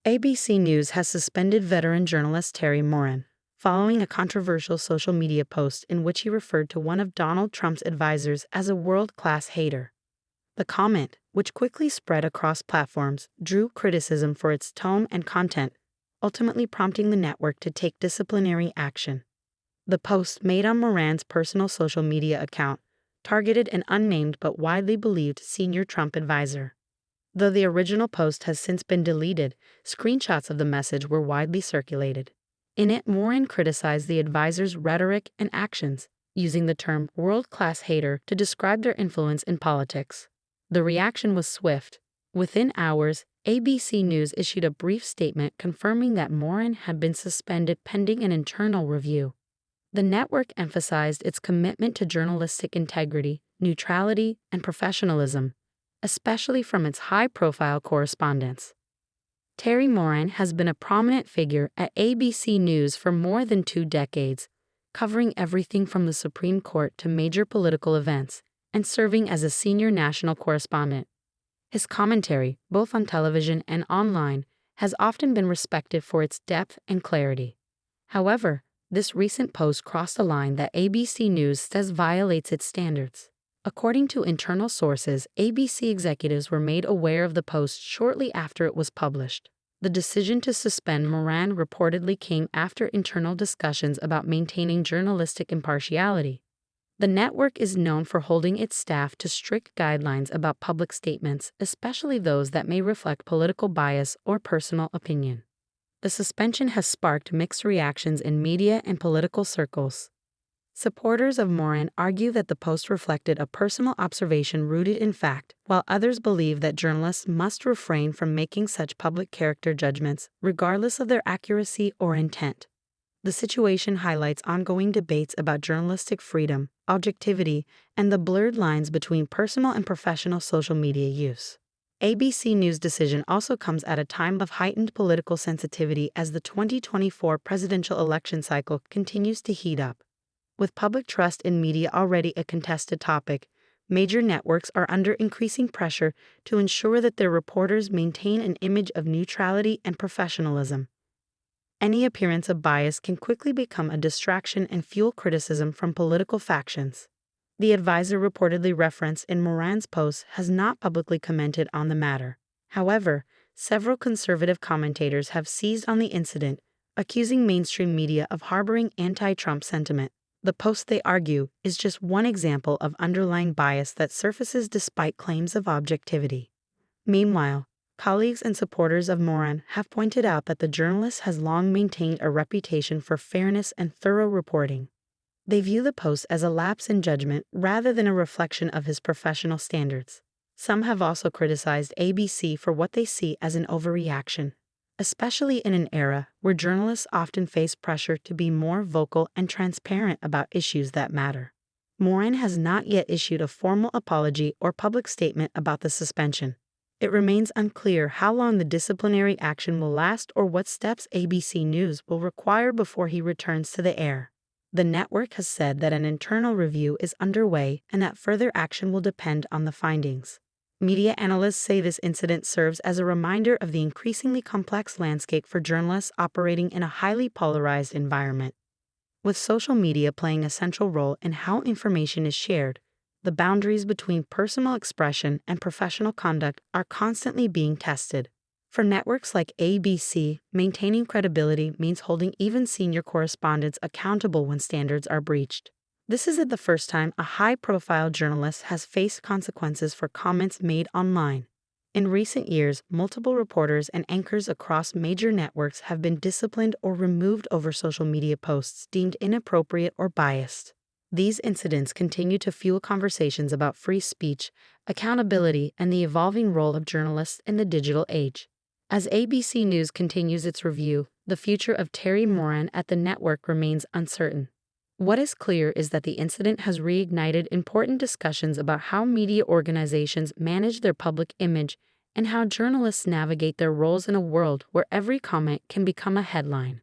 ABC News has suspended veteran journalist Terry Moran, following a controversial social media post in which he referred to one of Donald Trump's advisors as a world-class hater. The comment, which quickly spread across platforms, drew criticism for its tone and content, ultimately prompting the network to take disciplinary action. The post, made on Moran's personal social media account, targeted an unnamed but widely believed senior Trump advisor. Though the original post has since been deleted, screenshots of the message were widely circulated. In it, Moran criticized the advisor's rhetoric and actions, using the term world-class hater to describe their influence in politics. The reaction was swift. Within hours, ABC News issued a brief statement confirming that Moran had been suspended pending an internal review. The network emphasized its commitment to journalistic integrity, neutrality, and professionalism, especially from its high-profile correspondents. Terry Moran has been a prominent figure at ABC News for more than 2 decades, covering everything from the Supreme Court to major political events, and serving as a senior national correspondent. His commentary, both on television and online, has often been respected for its depth and clarity. However, this recent post crossed a line that ABC News says violates its standards. According to internal sources, ABC executives were made aware of the post shortly after it was published. The decision to suspend Moran reportedly came after internal discussions about maintaining journalistic impartiality. The network is known for holding its staff to strict guidelines about public statements, especially those that may reflect political bias or personal opinion. The suspension has sparked mixed reactions in media and political circles. Supporters of Moran argue that the post reflected a personal observation rooted in fact, while others believe that journalists must refrain from making such public character judgments, regardless of their accuracy or intent. The situation highlights ongoing debates about journalistic freedom, objectivity, and the blurred lines between personal and professional social media use. ABC News' decision also comes at a time of heightened political sensitivity as the 2024 presidential election cycle continues to heat up. With public trust in media already a contested topic, major networks are under increasing pressure to ensure that their reporters maintain an image of neutrality and professionalism. Any appearance of bias can quickly become a distraction and fuel criticism from political factions. The advisor reportedly referenced in Moran's post has not publicly commented on the matter. However, several conservative commentators have seized on the incident, accusing mainstream media of harboring anti-Trump sentiment. The post, they argue, is just one example of underlying bias that surfaces despite claims of objectivity. Meanwhile, colleagues and supporters of Moran have pointed out that the journalist has long maintained a reputation for fairness and thorough reporting. They view the post as a lapse in judgment rather than a reflection of his professional standards. Some have also criticized ABC for what they see as an overreaction, especially in an era where journalists often face pressure to be more vocal and transparent about issues that matter. Moran has not yet issued a formal apology or public statement about the suspension. It remains unclear how long the disciplinary action will last or what steps ABC News will require before he returns to the air. The network has said that an internal review is underway and that further action will depend on the findings. Media analysts say this incident serves as a reminder of the increasingly complex landscape for journalists operating in a highly polarized environment. With social media playing a central role in how information is shared, the boundaries between personal expression and professional conduct are constantly being tested. For networks like ABC, maintaining credibility means holding even senior correspondents accountable when standards are breached. This isn't the first time a high-profile journalist has faced consequences for comments made online. In recent years, multiple reporters and anchors across major networks have been disciplined or removed over social media posts deemed inappropriate or biased. These incidents continue to fuel conversations about free speech, accountability, and the evolving role of journalists in the digital age. As ABC News continues its review, the future of Terry Moran at the network remains uncertain. What is clear is that the incident has reignited important discussions about how media organizations manage their public image and how journalists navigate their roles in a world where every comment can become a headline.